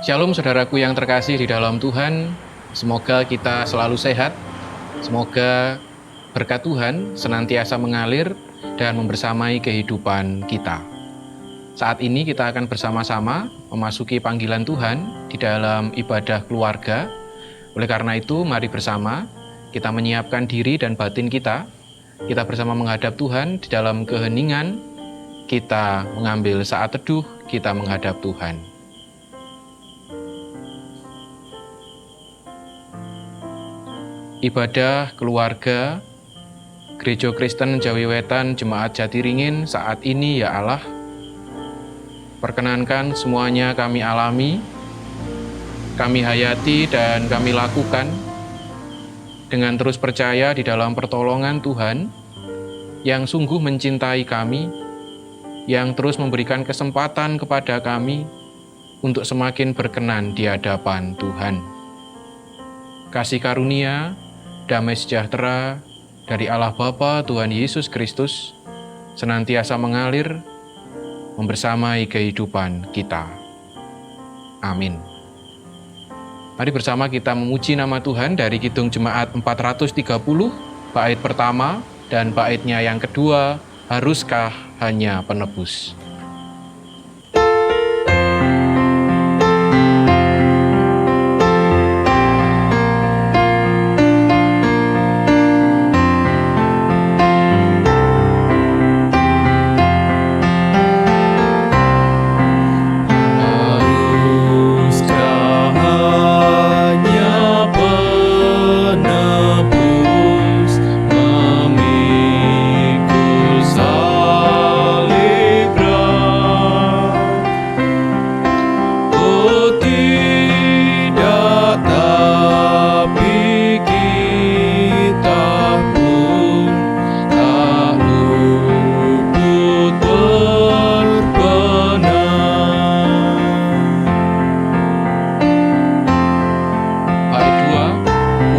Shalom saudaraku yang terkasih di dalam Tuhan, semoga kita selalu sehat, semoga berkat Tuhan senantiasa mengalir dan membersamai kehidupan kita. Saat ini kita akan bersama-sama memasuki panggilan Tuhan di dalam ibadah keluarga. Oleh karena itu, mari bersama kita menyiapkan diri dan batin kita bersama menghadap Tuhan di dalam keheningan, kita mengambil saat teduh, kita menghadap Tuhan. Ibadah keluarga Gereja Kristen Jawi Wetan Jemaat Jatiringin saat ini, ya Allah, perkenankan semuanya kami alami, kami hayati dan kami lakukan dengan terus percaya di dalam pertolongan Tuhan yang sungguh mencintai kami, yang terus memberikan kesempatan kepada kami untuk semakin berkenan di hadapan Tuhan. Kasih karunia, damai sejahtera dari Allah Bapa Tuhan Yesus Kristus senantiasa mengalir membersamai kehidupan kita. Amin. Mari bersama kita memuji nama Tuhan dari Kidung Jemaat 430, bait pertama dan baitnya yang kedua, Haruskah Hanya Penebus.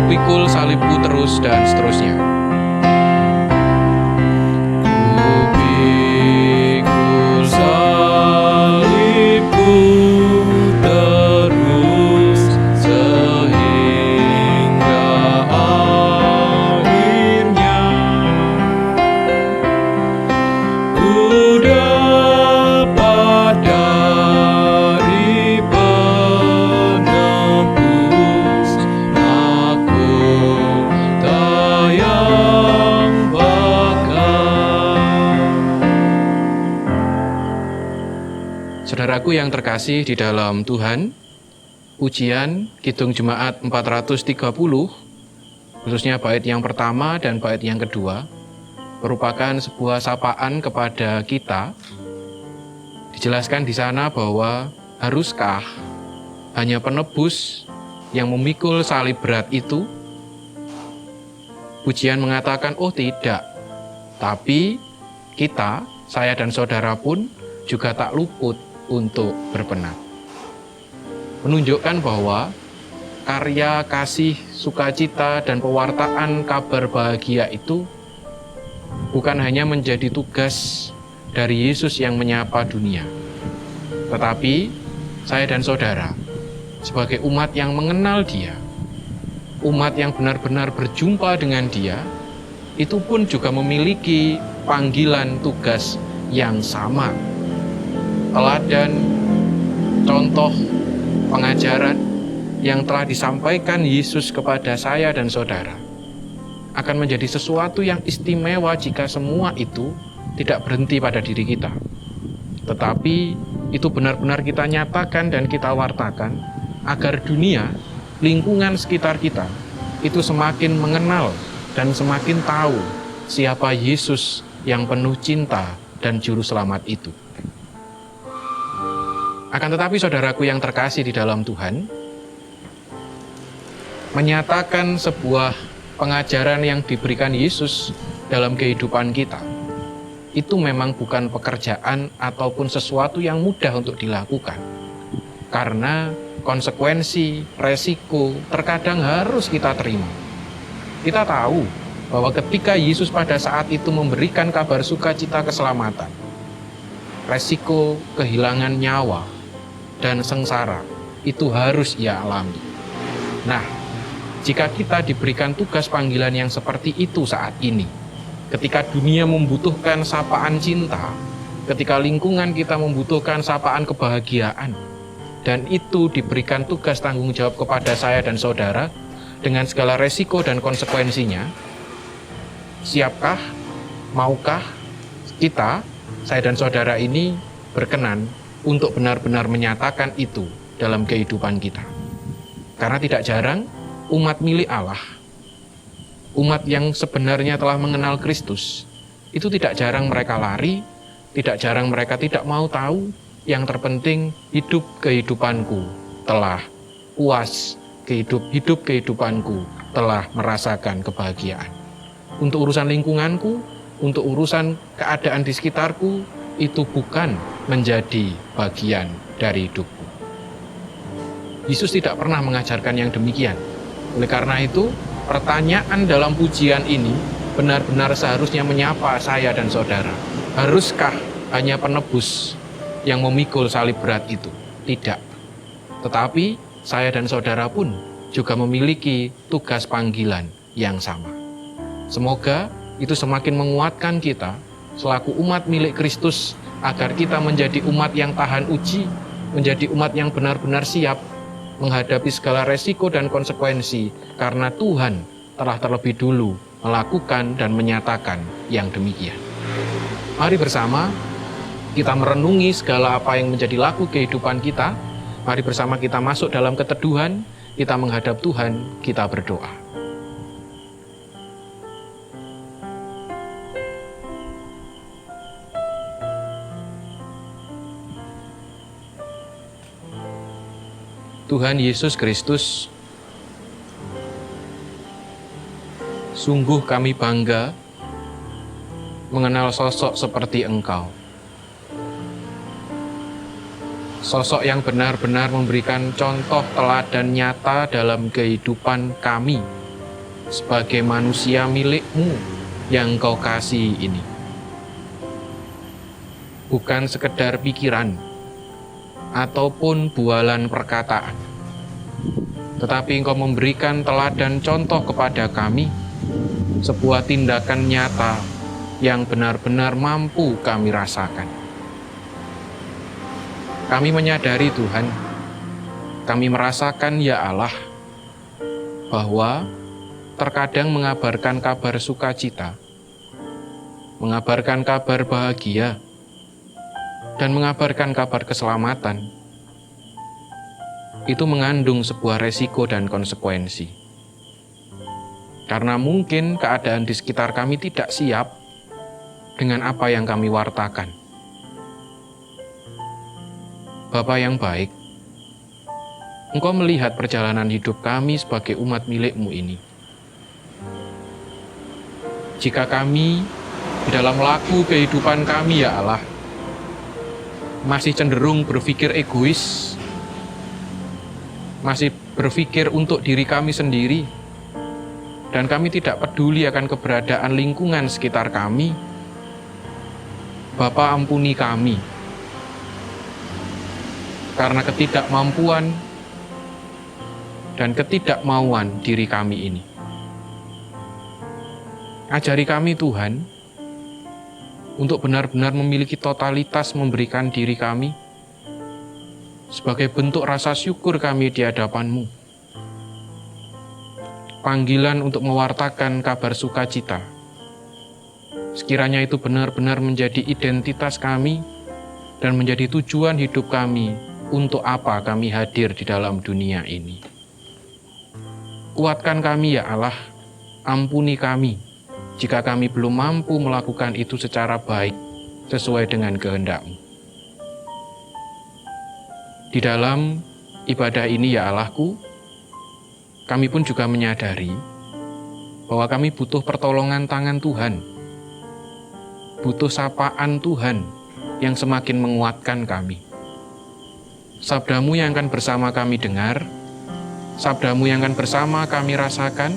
Pikul salibku terus dan seterusnya. Kupikul salibku terus sehingga akhirnya ku dapat dari penebus Saudaraku yang terkasih di dalam Tuhan, pujian Kidung Jemaat 430, khususnya bait yang pertama dan bait yang kedua, merupakan sebuah sapaan kepada kita. Dijelaskan di sana bahwa haruskah hanya penebus yang memikul salib berat itu? Pujian mengatakan, oh tidak, tapi kita, saya dan saudara pun juga tak luput untuk berpenat. Menunjukkan bahwa karya kasih, sukacita, dan pewartaan kabar bahagia itu bukan hanya menjadi tugas dari Yesus yang menyapa dunia, tetapi saya dan saudara sebagai umat yang mengenal Dia, umat yang benar-benar berjumpa dengan Dia, itu pun juga memiliki panggilan tugas yang sama. Teladan, contoh, pengajaran yang telah disampaikan Yesus kepada saya dan saudara akan menjadi sesuatu yang istimewa jika semua itu tidak berhenti pada diri kita, tetapi itu benar-benar kita nyatakan dan kita wartakan agar dunia, lingkungan sekitar kita itu semakin mengenal dan semakin tahu siapa Yesus yang penuh cinta dan juru selamat itu. Akan tetapi saudaraku yang terkasih di dalam Tuhan, menyatakan sebuah pengajaran yang diberikan Yesus dalam kehidupan kita, itu memang bukan pekerjaan ataupun sesuatu yang mudah untuk dilakukan. Karena konsekuensi, resiko terkadang harus kita terima. Kita tahu bahwa ketika Yesus pada saat itu memberikan kabar sukacita keselamatan, resiko kehilangan nyawa dan sengsara itu harus ia alami. Nah, jika kita diberikan tugas panggilan yang seperti itu saat ini, ketika dunia membutuhkan sapaan cinta, ketika lingkungan kita membutuhkan sapaan kebahagiaan, dan itu diberikan tugas tanggung jawab kepada saya dan saudara, dengan segala resiko dan konsekuensinya, siapkah, maukah kita, saya dan saudara ini berkenan untuk benar-benar menyatakan itu dalam kehidupan kita? Karena tidak jarang, umat milik Allah, umat yang sebenarnya telah mengenal Kristus, itu tidak jarang mereka lari, tidak jarang mereka tidak mau tahu. Yang terpenting, hidup kehidupanku telah puas, hidup kehidupanku telah merasakan kebahagiaan. Untuk urusan lingkunganku, untuk urusan keadaan di sekitarku, itu bukan menjadi bagian dari hidupku. Yesus tidak pernah mengajarkan yang demikian. Oleh karena itu, pertanyaan dalam pujian ini benar-benar seharusnya menyapa saya dan saudara. Haruskah hanya penebus yang memikul salib berat itu? Tidak. Tetapi saya dan saudara pun juga memiliki tugas panggilan yang sama. Semoga itu semakin menguatkan kita selaku umat milik Kristus, agar kita menjadi umat yang tahan uji, menjadi umat yang benar-benar siap menghadapi segala resiko dan konsekuensi, karena Tuhan telah terlebih dulu melakukan dan menyatakan yang demikian. Mari bersama kita merenungi segala apa yang menjadi laku kehidupan kita. Mari bersama kita masuk dalam keteduhan, kita menghadap Tuhan, kita berdoa. Tuhan Yesus Kristus, sungguh kami bangga mengenal sosok seperti Engkau. Sosok yang benar-benar memberikan contoh teladan nyata dalam kehidupan kami sebagai manusia milik-Mu yang Kau kasih ini. Bukan sekedar pikiran ataupun bualan perkataan, tetapi Engkau memberikan teladan contoh kepada kami, sebuah tindakan nyata yang benar-benar mampu kami rasakan. Kami menyadari Tuhan, kami merasakan ya Allah, bahwa terkadang mengabarkan kabar sukacita, mengabarkan kabar bahagia, dan mengabarkan kabar keselamatan, itu mengandung sebuah resiko dan konsekuensi. Karena mungkin keadaan di sekitar kami tidak siap dengan apa yang kami wartakan. Bapa yang baik, Engkau melihat perjalanan hidup kami sebagai umat milik-Mu ini. Jika kami di dalam laku kehidupan kami ya Allah, masih cenderung berpikir egois, masih berpikir untuk diri kami sendiri, dan kami tidak peduli akan keberadaan lingkungan sekitar kami, Bapa ampuni kami, karena ketidakmampuan dan ketidakmauan diri kami ini. Ajari kami Tuhan, untuk benar-benar memiliki totalitas memberikan diri kami sebagai bentuk rasa syukur kami di hadapan-Mu. Panggilan untuk mewartakan kabar sukacita, sekiranya itu benar-benar menjadi identitas kami dan menjadi tujuan hidup kami. Untuk apa kami hadir di dalam dunia ini? Kuatkan kami ya Allah, ampuni kami jika kami belum mampu melakukan itu secara baik sesuai dengan kehendak-Mu. Di dalam ibadah ini ya Allahku, kami pun juga menyadari bahwa kami butuh pertolongan tangan Tuhan, butuh sapaan Tuhan yang semakin menguatkan kami. Sabda-Mu yang akan bersama kami dengar, Sabda-Mu yang akan bersama kami rasakan,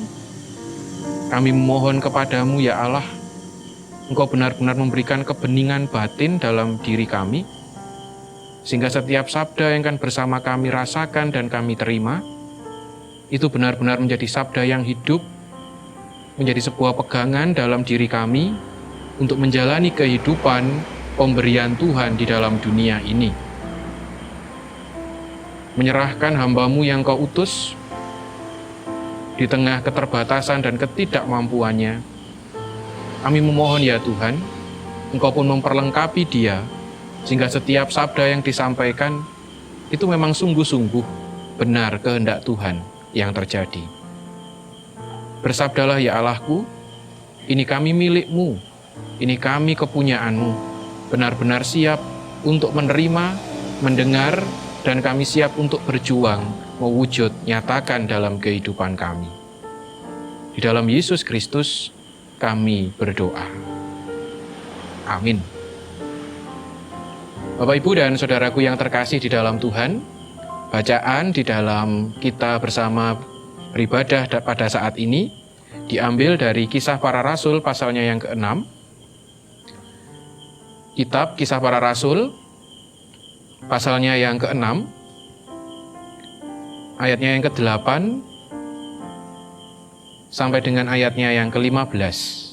kami memohon kepada-Mu ya Allah, Engkau benar-benar memberikan kebeningan batin dalam diri kami, sehingga setiap sabda yang akan bersama kami rasakan dan kami terima, itu benar-benar menjadi sabda yang hidup, menjadi sebuah pegangan dalam diri kami untuk menjalani kehidupan pemberian Tuhan di dalam dunia ini. Menyerahkan hamba-Mu yang Kau utus di tengah keterbatasan dan ketidakmampuannya. Kami memohon ya Tuhan, Engkau pun memperlengkapi dia, sehingga setiap sabda yang disampaikan itu memang sungguh-sungguh benar kehendak Tuhan yang terjadi. Bersabdalah ya Allahku, ini kami milik-Mu, ini kami kepunyaan-Mu, benar-benar siap untuk menerima, mendengar, dan kami siap untuk berjuang, mewujud, nyatakan dalam kehidupan kami. Di dalam Yesus Kristus, kami berdoa. Amin. Bapak, Ibu, dan saudaraku yang terkasih di dalam Tuhan, bacaan di dalam kita bersama beribadah pada saat ini diambil dari Kisah Para Rasul pasalnya yang ke-6. Kitab Kisah Para Rasul pasalnya yang ke-6, ayatnya yang ke-8 sampai dengan ayatnya yang ke-15.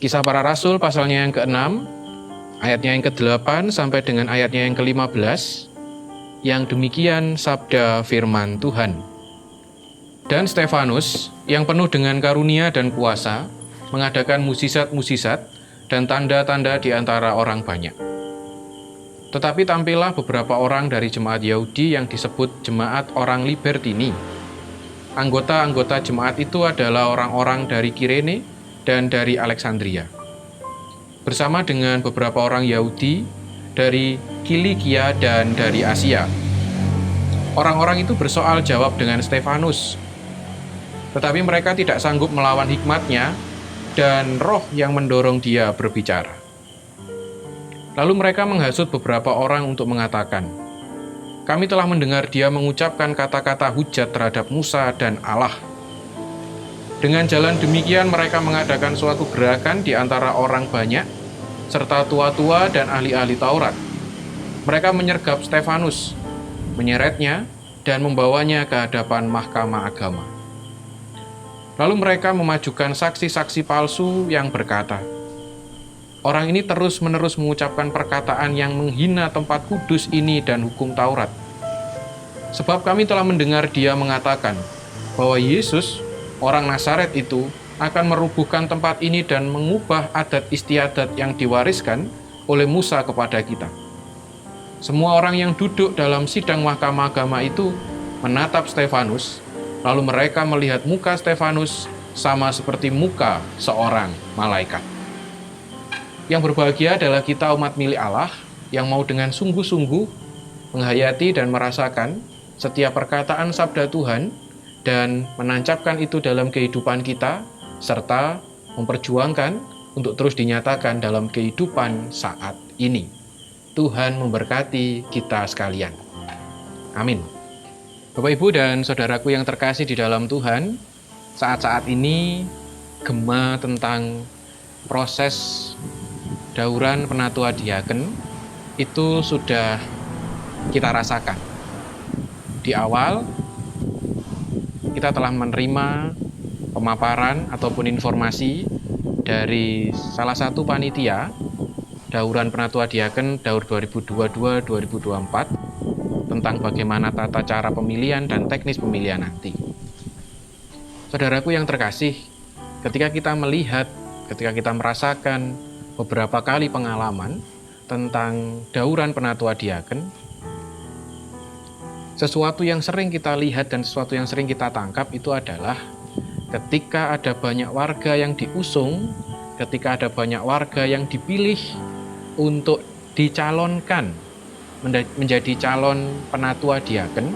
Kisah Para Rasul pasalnya yang ke-6, ayatnya yang ke-8 sampai dengan ayatnya yang ke-15, yang demikian sabda firman Tuhan. Dan Stefanus, yang penuh dengan karunia dan kuasa, mengadakan mukjizat-mukjizat dan tanda-tanda di antara orang banyak. Tetapi tampillah beberapa orang dari jemaat Yahudi yang disebut jemaat orang Libertini. Anggota-anggota jemaat itu adalah orang-orang dari Kirene dan dari Alexandria, bersama dengan beberapa orang Yahudi dari Kilikia dan dari Asia. Orang-orang itu bersoal jawab dengan Stefanus, tetapi mereka tidak sanggup melawan hikmatnya dan roh yang mendorong dia berbicara. Lalu mereka menghasut beberapa orang untuk mengatakan, "Kami telah mendengar dia mengucapkan kata-kata hujat terhadap Musa dan Allah." Dengan jalan demikian mereka mengadakan suatu gerakan di antara orang banyak, serta tua-tua dan ahli-ahli Taurat. Mereka menyergap Stefanus, menyeretnya, dan membawanya ke hadapan mahkamah agama. Lalu mereka memajukan saksi-saksi palsu yang berkata, "Orang ini terus-menerus mengucapkan perkataan yang menghina tempat kudus ini dan hukum Taurat. Sebab kami telah mendengar dia mengatakan bahwa Yesus, orang Nazaret itu, akan merubuhkan tempat ini dan mengubah adat istiadat yang diwariskan oleh Musa kepada kita." Semua orang yang duduk dalam sidang mahkamah agama itu menatap Stefanus, lalu mereka melihat muka Stefanus sama seperti muka seorang malaikat. Yang berbahagia adalah kita umat milik Allah yang mau dengan sungguh-sungguh menghayati dan merasakan setiap perkataan sabda Tuhan dan menancapkan itu dalam kehidupan kita, serta memperjuangkan untuk terus dinyatakan dalam kehidupan saat ini. Tuhan memberkati kita sekalian. Amin. Bapak, Ibu, dan saudaraku yang terkasih di dalam Tuhan, saat-saat ini gema tentang proses dauran penatua diaken itu sudah kita rasakan. Di awal, kita telah menerima pemaparan ataupun informasi dari salah satu panitia dauran penatua diaken Daur 2022-2024 tentang bagaimana tata cara pemilihan dan teknis pemilihan nanti. Saudaraku yang terkasih, ketika kita melihat, ketika kita merasakan beberapa kali pengalaman tentang dauran penatua diaken, sesuatu yang sering kita lihat dan sesuatu yang sering kita tangkap itu adalah ketika ada banyak warga yang diusung, ketika ada banyak warga yang dipilih untuk dicalonkan menjadi calon penatua diaken,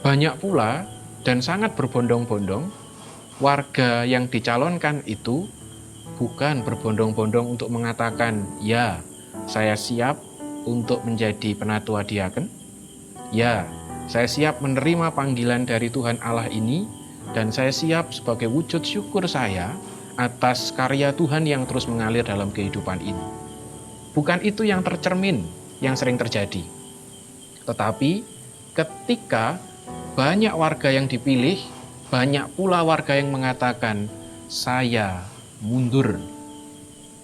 banyak pula dan sangat berbondong-bondong warga yang dicalonkan itu bukan berbondong-bondong untuk mengatakan, "Ya, saya siap untuk menjadi penatua diaken. Ya, saya siap menerima panggilan dari Tuhan Allah ini, dan saya siap sebagai wujud syukur saya atas karya Tuhan yang terus mengalir dalam kehidupan ini." Bukan itu yang tercermin, yang sering terjadi. Tetapi ketika banyak warga yang dipilih, banyak pula warga yang mengatakan, saya mundur,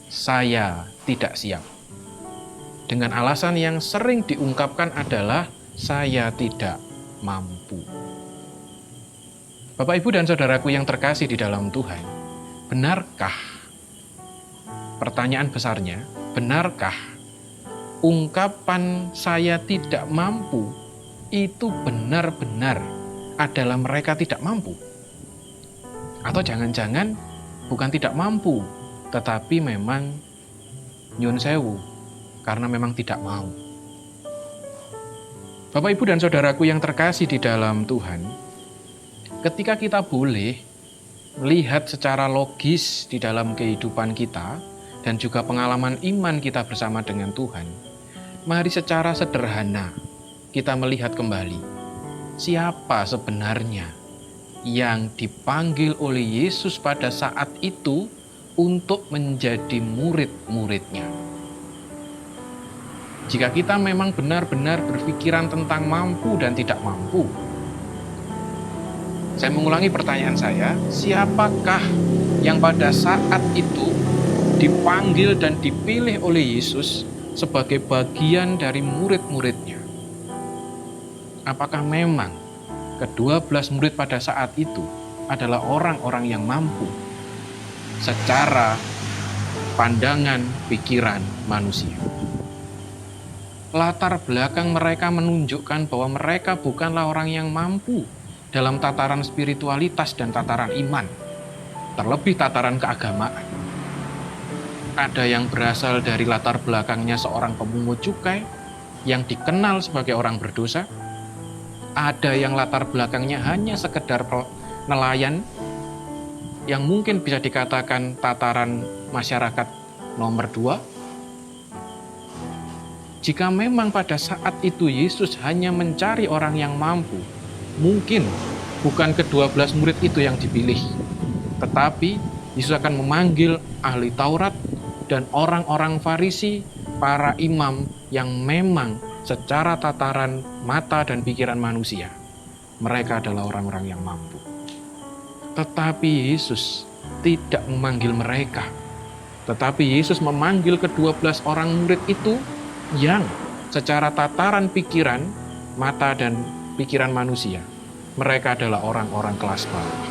saya tidak siap. Dengan alasan yang sering diungkapkan adalah, saya tidak mampu. Bapak, Ibu, dan saudaraku yang terkasih di dalam Tuhan, benarkah, pertanyaan besarnya, benarkah ungkapan saya tidak mampu itu benar-benar adalah mereka tidak mampu? Atau jangan-jangan bukan tidak mampu, tetapi memang nyun sewu, karena memang tidak mau. Bapak, Ibu, dan saudaraku yang terkasih di dalam Tuhan, ketika kita boleh melihat secara logis di dalam kehidupan kita dan juga pengalaman iman kita bersama dengan Tuhan, mari secara sederhana kita melihat kembali siapa sebenarnya yang dipanggil oleh Yesus pada saat itu untuk menjadi murid-muridnya. Jika kita memang benar-benar berpikiran tentang mampu dan tidak mampu, saya mengulangi pertanyaan saya, siapakah yang pada saat itu dipanggil dan dipilih oleh Yesus sebagai bagian dari murid-muridnya? Apakah memang ke-12 murid pada saat itu adalah orang-orang yang mampu secara pandangan pikiran manusia? Latar belakang mereka menunjukkan bahwa mereka bukanlah orang yang mampu dalam tataran spiritualitas dan tataran iman, terlebih tataran keagamaan. Ada yang berasal dari latar belakangnya seorang pemungut cukai yang dikenal sebagai orang berdosa. Ada yang latar belakangnya hanya sekedar nelayan yang mungkin bisa dikatakan tataran masyarakat nomor 2. Jika memang pada saat itu Yesus hanya mencari orang yang mampu, mungkin bukan ke-12 murid itu yang dipilih, tetapi Yesus akan memanggil ahli Taurat dan orang-orang Farisi, para imam yang memang secara tataran mata dan pikiran manusia, mereka adalah orang-orang yang mampu. Tetapi Yesus tidak memanggil mereka, tetapi Yesus memanggil ke-12 orang murid itu yang secara tataran pikiran, mata dan pikiran manusia, mereka adalah orang-orang kelas bawah.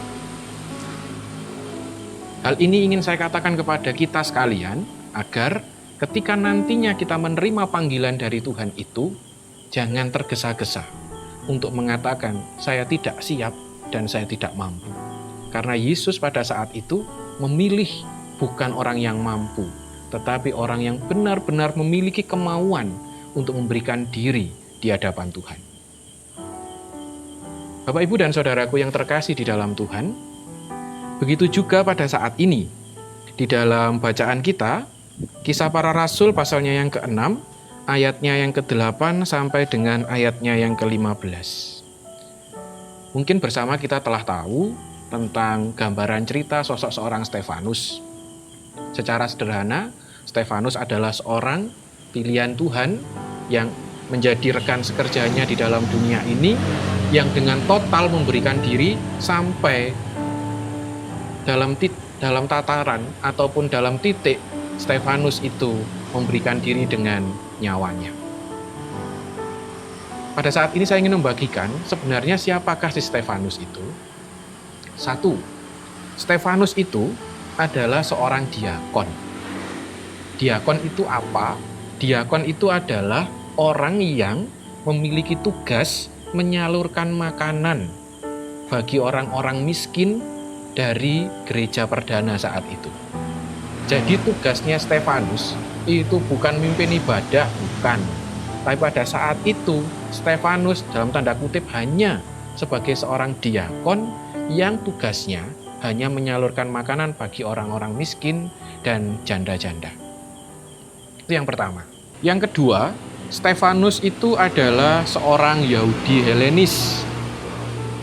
Hal ini ingin saya katakan kepada kita sekalian, agar ketika nantinya kita menerima panggilan dari Tuhan itu, jangan tergesa-gesa untuk mengatakan, saya tidak siap dan saya tidak mampu. Karena Yesus pada saat itu memilih bukan orang yang mampu, tetapi orang yang benar-benar memiliki kemauan untuk memberikan diri di hadapan Tuhan. Bapak, Ibu, dan saudaraku yang terkasih di dalam Tuhan, begitu juga pada saat ini. Di dalam bacaan kita, Kisah Para Rasul pasalnya yang ke-6, ayatnya yang ke-8 sampai dengan ayatnya yang ke-15. Mungkin bersama kita telah tahu tentang gambaran cerita sosok seorang Stefanus. Secara sederhana, Stefanus adalah seorang pilihan Tuhan yang menjadi rekan sekerjanya di dalam dunia ini, yang dengan total memberikan diri sampai dalam tataran ataupun dalam titik Stefanus itu memberikan diri dengan nyawanya. Pada saat ini saya ingin membagikan sebenarnya siapakah si Stefanus itu. 1. Stefanus itu adalah seorang diakon. Diakon itu apa? Diakon itu adalah orang yang memiliki tugas menyalurkan makanan bagi orang-orang miskin dari gereja perdana saat itu. Jadi tugasnya Stefanus itu bukan mimpin ibadah, bukan. Tapi pada saat itu Stefanus dalam tanda kutip hanya sebagai seorang diakon yang tugasnya hanya menyalurkan makanan bagi orang-orang miskin dan janda-janda. Itu yang pertama. Yang kedua, Stefanus itu adalah seorang Yahudi Helenis.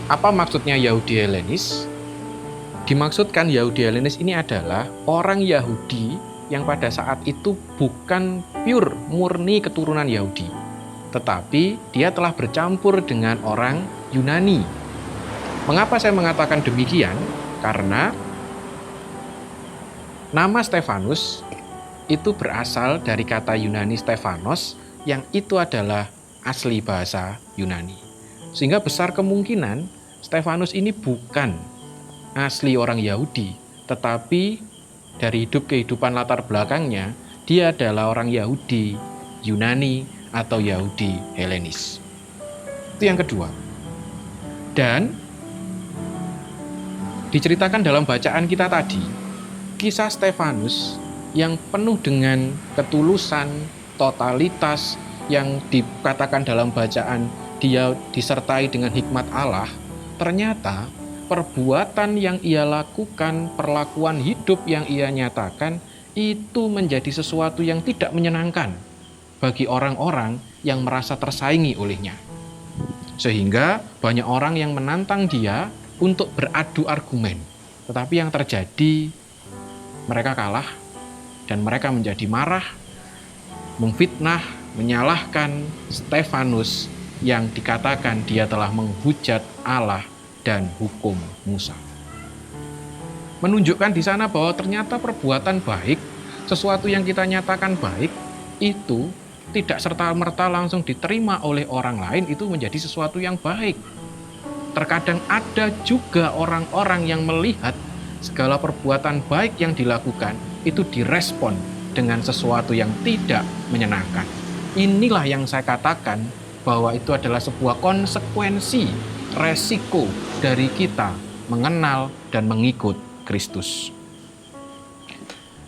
Apa maksudnya Yahudi Helenis? Dimaksudkan Yahudi Helenis ini adalah orang Yahudi yang pada saat itu bukan pure, murni keturunan Yahudi. Tetapi dia telah bercampur dengan orang Yunani. Mengapa saya mengatakan demikian? Karena nama Stefanus itu berasal dari kata Yunani Stefanos, yang itu adalah asli bahasa Yunani. Sehingga besar kemungkinan Stefanus ini bukan asli orang Yahudi, tetapi dari kehidupan latar belakangnya, dia adalah orang Yahudi Yunani atau Yahudi Helenis. Itu yang kedua. Dan diceritakan dalam bacaan kita tadi, kisah Stefanus yang penuh dengan ketulusan, totalitas, yang dikatakan dalam bacaan dia disertai dengan hikmat Allah, ternyata perbuatan yang ia lakukan, perlakuan hidup yang ia nyatakan, itu menjadi sesuatu yang tidak menyenangkan bagi orang-orang yang merasa tersaingi olehnya. Sehingga banyak orang yang menantang dia untuk beradu argumen. Tetapi yang terjadi, mereka kalah dan mereka menjadi marah, memfitnah, menyalahkan Stefanus yang dikatakan dia telah menghujat Allah dan hukum Musa. Menunjukkan di sana bahwa ternyata perbuatan baik, sesuatu yang kita nyatakan baik, itu tidak serta-merta langsung diterima oleh orang lain, itu menjadi sesuatu yang baik. Terkadang ada juga orang-orang yang melihat segala perbuatan baik yang dilakukan, itu direspon dengan sesuatu yang tidak menyenangkan. Inilah yang saya katakan bahwa itu adalah sebuah konsekuensi, resiko dari kita mengenal dan mengikut Kristus.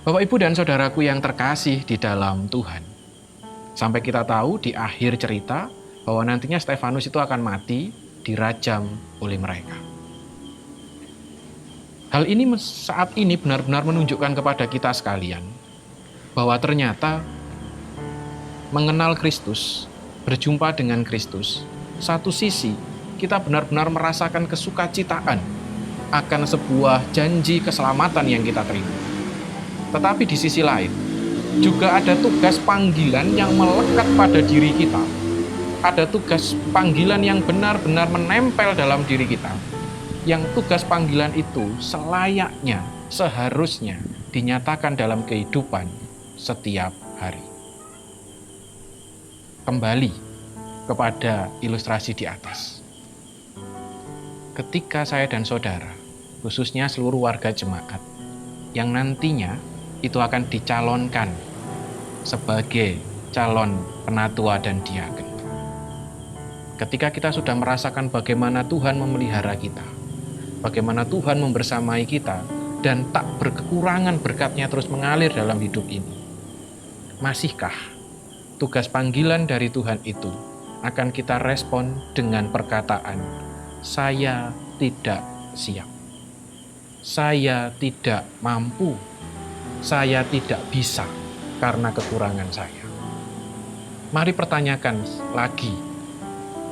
Bapak, Ibu, dan saudaraku yang terkasih di dalam Tuhan, sampai kita tahu di akhir cerita bahwa nantinya Stefanus itu akan mati, dirajam oleh mereka. Hal ini saat ini benar-benar menunjukkan kepada kita sekalian bahwa ternyata mengenal Kristus, berjumpa dengan Kristus, satu sisi kita benar-benar merasakan kesukacitaan akan sebuah janji keselamatan yang kita terima. Tetapi di sisi lain, juga ada tugas panggilan yang melekat pada diri kita. Ada tugas panggilan yang benar-benar menempel dalam diri kita. Yang tugas panggilan itu selayaknya, seharusnya dinyatakan dalam kehidupan setiap hari. Kembali kepada ilustrasi di atas. Ketika saya dan saudara, khususnya seluruh warga jemaat, yang nantinya itu akan dicalonkan sebagai calon penatua dan diaken. Ketika kita sudah merasakan bagaimana Tuhan memelihara kita, bagaimana Tuhan membersamai kita, dan tak berkekurangan berkat-Nya terus mengalir dalam hidup ini, masihkah tugas panggilan dari Tuhan itu akan kita respon dengan perkataan, saya tidak siap, saya tidak mampu, saya tidak bisa karena kekurangan saya. Mari pertanyakan lagi,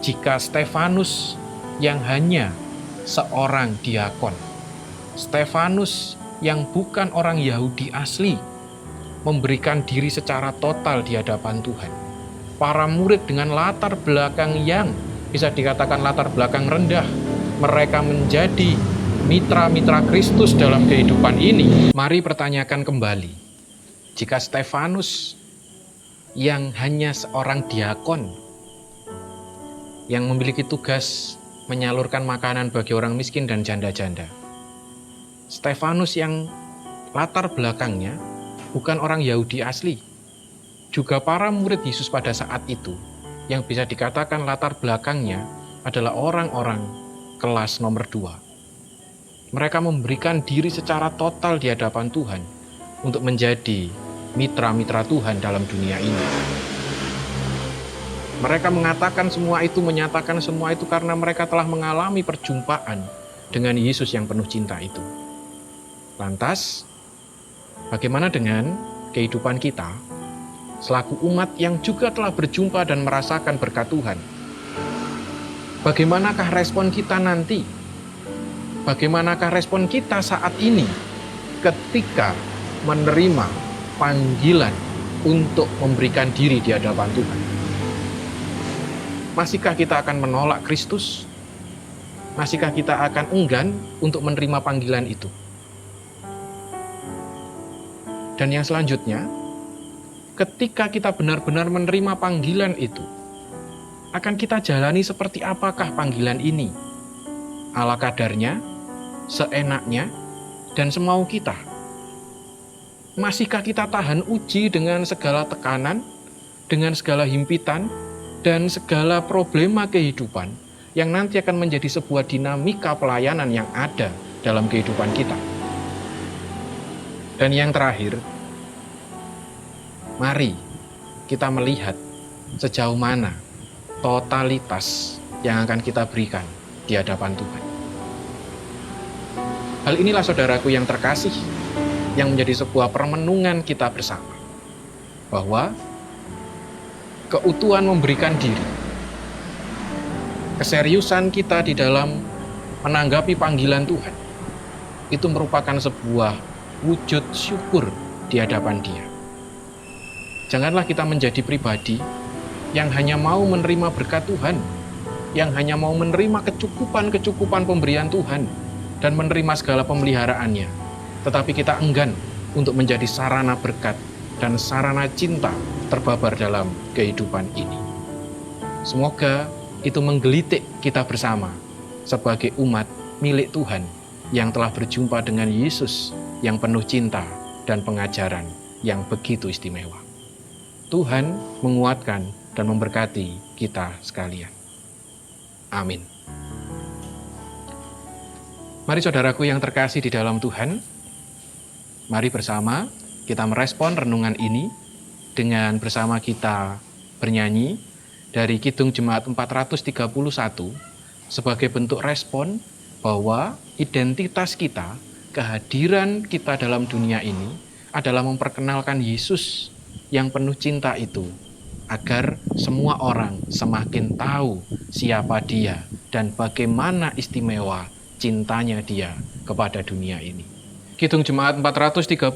jika Stefanus yang hanya seorang diakon, Stefanus yang bukan orang Yahudi asli, memberikan diri secara total di hadapan Tuhan. Para murid dengan latar belakang yang bisa dikatakan latar belakang rendah, mereka menjadi mitra-mitra Kristus dalam kehidupan ini. Mari pertanyakan kembali, jika Stefanus yang hanya seorang diakon, yang memiliki tugas menyalurkan makanan bagi orang miskin dan janda-janda, Stefanus yang latar belakangnya bukan orang Yahudi asli, juga para murid Yesus pada saat itu, yang bisa dikatakan latar belakangnya adalah orang-orang kelas nomor 2. Mereka memberikan diri secara total di hadapan Tuhan untuk menjadi mitra-mitra Tuhan dalam dunia ini. Mereka mengatakan semua itu, menyatakan semua itu karena mereka telah mengalami perjumpaan dengan Yesus yang penuh cinta itu. Lantas, bagaimana dengan kehidupan kita selaku umat yang juga telah berjumpa dan merasakan berkat Tuhan? Bagaimanakah respon kita nanti? Bagaimanakah respon kita saat ini ketika menerima panggilan untuk memberikan diri di hadapan Tuhan? Masihkah kita akan menolak Kristus? Masihkah kita akan enggan untuk menerima panggilan itu? Dan yang selanjutnya, ketika kita benar-benar menerima panggilan itu, akan kita jalani seperti apakah panggilan ini? Ala kadarnya, seenaknya, dan semau kita. Masihkah kita tahan uji dengan segala tekanan, dengan segala himpitan, dan segala problema kehidupan yang nanti akan menjadi sebuah dinamika pelayanan yang ada dalam kehidupan kita? Dan yang terakhir, mari kita melihat sejauh mana totalitas yang akan kita berikan di hadapan Tuhan. Hal inilah saudaraku yang terkasih, yang menjadi sebuah permenungan kita bersama, bahwa keutuhan memberikan diri, keseriusan kita di dalam menanggapi panggilan Tuhan, itu merupakan sebuah wujud syukur di hadapan Dia. Janganlah kita menjadi pribadi yang hanya mau menerima berkat Tuhan, yang hanya mau menerima kecukupan pemberian Tuhan, dan menerima segala pemeliharaannya, tetapi kita enggan untuk menjadi sarana berkat dan sarana cinta terbabar dalam kehidupan ini. Semoga itu menggelitik kita bersama sebagai umat milik Tuhan yang telah berjumpa dengan Yesus yang penuh cinta dan pengajaran yang begitu istimewa. Tuhan menguatkan dan memberkati kita sekalian. Amin. Mari saudaraku yang terkasih di dalam Tuhan, mari bersama kita merespon renungan ini dengan bersama kita bernyanyi dari Kidung Jemaat 431 sebagai bentuk respon bahwa identitas kita, kehadiran kita dalam dunia ini adalah memperkenalkan Yesus yang penuh cinta itu, agar semua orang semakin tahu siapa Dia dan bagaimana istimewa cintanya Dia kepada dunia ini. Kidung Jemaat 431,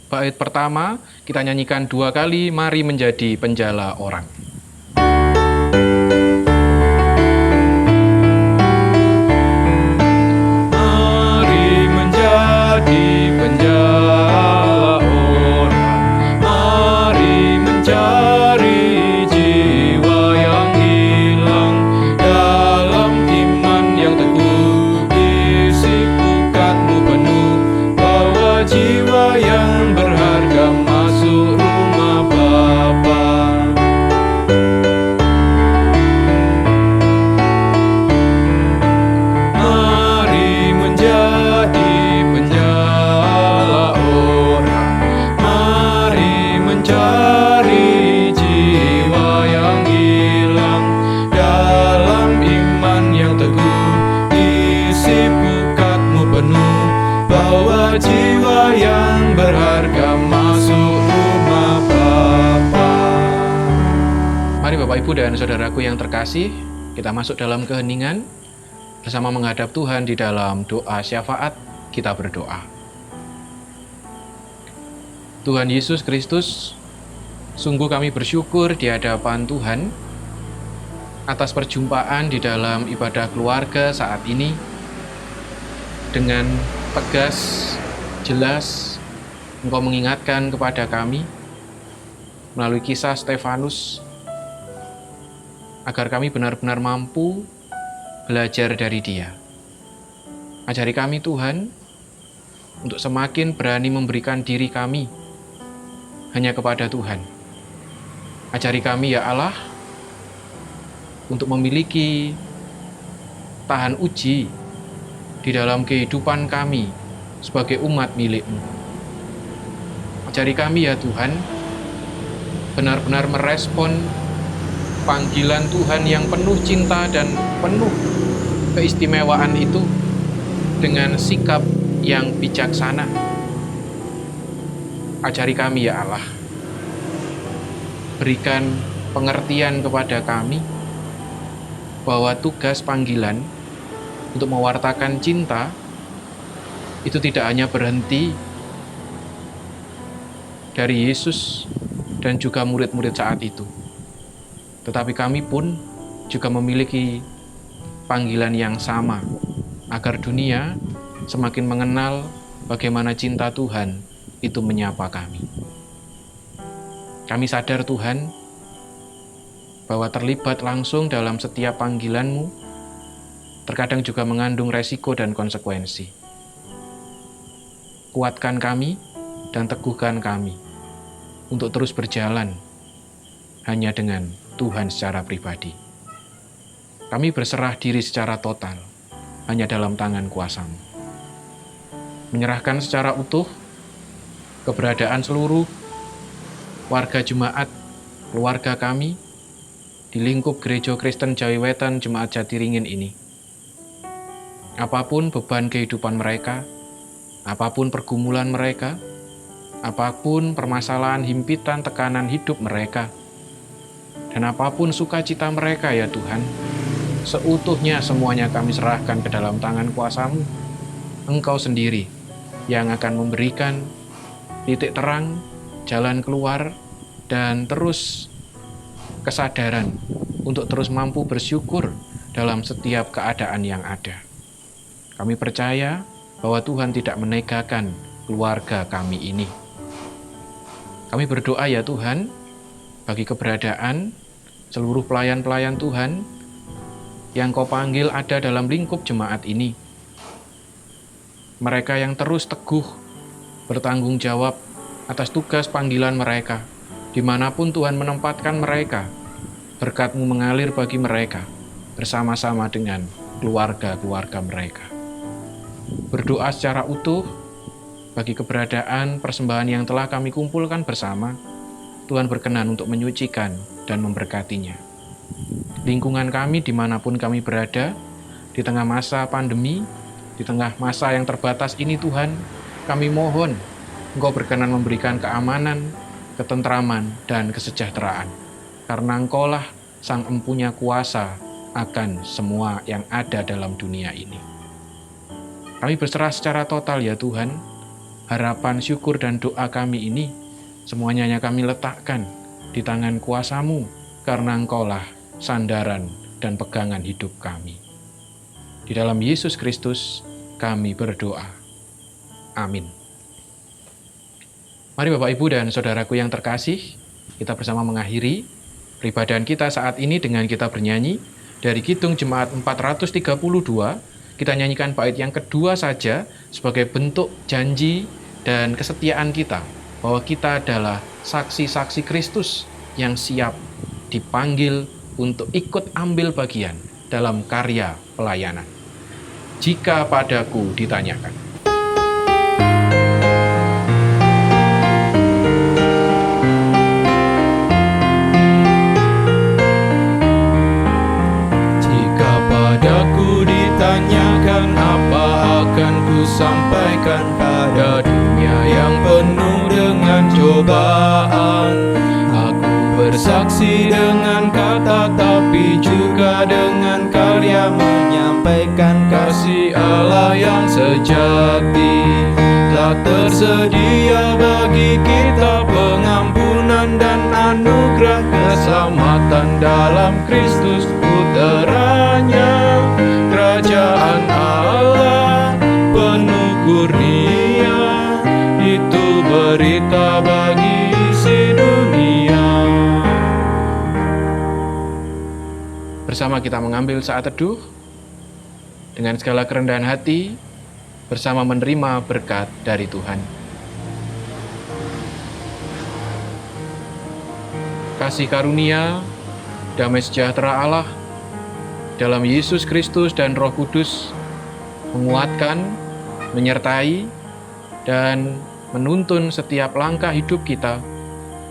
bait pertama, kita nyanyikan 2 kali, mari menjadi penjala orang. Mari menjadi penjala orang, mari mencari jiwa yang hilang dalam iman yang teguh, isi pukatmu penuh, bawa jiwa yang berharga masuk rumah Bapa. Mari menjadi penjala orang, mari mencari jiwa yang hilang dalam iman yang teguh, isi pukatmu penuh, bawa jiwa yang berharga masuk rumah Bapa. Mari Bapak Ibu dan saudaraku yang terkasih, kita masuk dalam keheningan bersama menghadap Tuhan di dalam doa syafaat. Kita berdoa. Tuhan Yesus Kristus, sungguh kami bersyukur di hadapan Tuhan atas perjumpaan di dalam ibadah keluarga saat ini. Dengan tegas, jelas, Engkau mengingatkan kepada kami melalui kisah Stefanus, agar kami benar-benar mampu belajar dari Dia. Ajari kami Tuhan, untuk semakin berani memberikan diri kami hanya kepada Tuhan. Ajari kami ya Allah, untuk memiliki tahan uji di dalam kehidupan kami sebagai umat milik-Mu. Ajari kami ya Tuhan, benar-benar merespon panggilan Tuhan yang penuh cinta dan penuh keistimewaan itu dengan sikap yang bijaksana. Ajari kami ya Allah, berikan pengertian kepada kami bahwa tugas panggilan untuk mewartakan cinta itu tidak hanya berhenti dari Yesus dan juga murid-murid saat itu. Tetapi kami pun juga memiliki panggilan yang sama, agar dunia semakin mengenal bagaimana cinta Tuhan itu menyapa kami. Kami sadar Tuhan, bahwa terlibat langsung dalam setiap panggilan-Mu terkadang juga mengandung resiko dan konsekuensi. Kuatkan kami dan teguhkan kami untuk terus berjalan hanya dengan Tuhan secara pribadi. Kami berserah diri secara total hanya dalam tangan kuasa-Mu. Menyerahkan secara utuh keberadaan seluruh warga jemaat, keluarga kami di lingkup Gereja Kristen Jawi Wetan Jemaat Jatiringin ini. Apapun beban kehidupan mereka, apapun pergumulan mereka, apapun permasalahan, himpitan, tekanan hidup mereka, dan apapun sukacita mereka ya Tuhan, seutuhnya semuanya kami serahkan ke dalam tangan kuasa-Mu. Engkau sendiri yang akan memberikan titik terang, jalan keluar, dan terus kesadaran untuk terus mampu bersyukur dalam setiap keadaan yang ada. Kami percaya bahwa Tuhan tidak menegakan keluarga kami ini. Kami berdoa ya Tuhan, bagi keberadaan seluruh pelayan-pelayan Tuhan yang Kau panggil ada dalam lingkup jemaat ini. Mereka yang terus teguh bertanggung jawab atas tugas panggilan mereka, dimanapun Tuhan menempatkan mereka. Berkat-Mu mengalir bagi mereka bersama-sama dengan keluarga-keluarga mereka. Berdoa secara utuh bagi keberadaan persembahan yang telah kami kumpulkan bersama. Tuhan berkenan untuk menyucikan dan memberkatinya. Lingkungan kami dimanapun kami berada, di tengah masa pandemi, di tengah masa yang terbatas ini Tuhan, kami mohon Engkau berkenan memberikan keamanan, ketentraman, dan kesejahteraan. Karena Engkaulah Sang Empunya kuasa akan semua yang ada dalam dunia ini. Kami berserah secara total ya Tuhan, harapan, syukur, dan doa kami ini semuanya kami letakkan di tangan kuasa-Mu, karena Engkaulah sandaran dan pegangan hidup kami. Di dalam Yesus Kristus kami berdoa. Amin. Mari Bapak, Ibu, dan Saudaraku yang terkasih, kita bersama mengakhiri peribadahan kita saat ini dengan kita bernyanyi dari Kidung Jemaat 432. Kita nyanyikan bait yang kedua saja sebagai bentuk janji dan kesetiaan kita bahwa kita adalah saksi-saksi Kristus yang siap dipanggil untuk ikut ambil bagian dalam karya pelayanan. Jika padaku ditanyakan. Jika padaku ditanyakan, apa akan ku sampaikan pada dunia yang penuh dengan cobaan? Aku bersaksi dengan kata, tapi juga dengan karya, menyampaikan kasih Allah yang sejati. Telah tersedia bagi kita pengampunan dan anugerah keselamatan dalam Kristus Putranya. Kerajaan Allah penuh kurnia, itu berita bagi isi dunia. Bersama kita mengambil saat teduh dengan segala kerendahan hati, bersama menerima berkat dari Tuhan. Kasih karunia, damai sejahtera Allah dalam Yesus Kristus dan Roh Kudus menguatkan, menyertai, dan menuntun setiap langkah hidup kita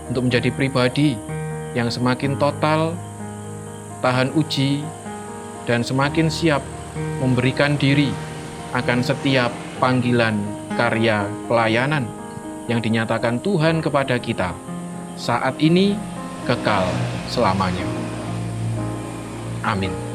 untuk menjadi pribadi yang semakin total, tahan uji, dan semakin siap memberikan diri akan setiap panggilan karya pelayanan yang dinyatakan Tuhan kepada kita saat ini, kekal selamanya. Amin.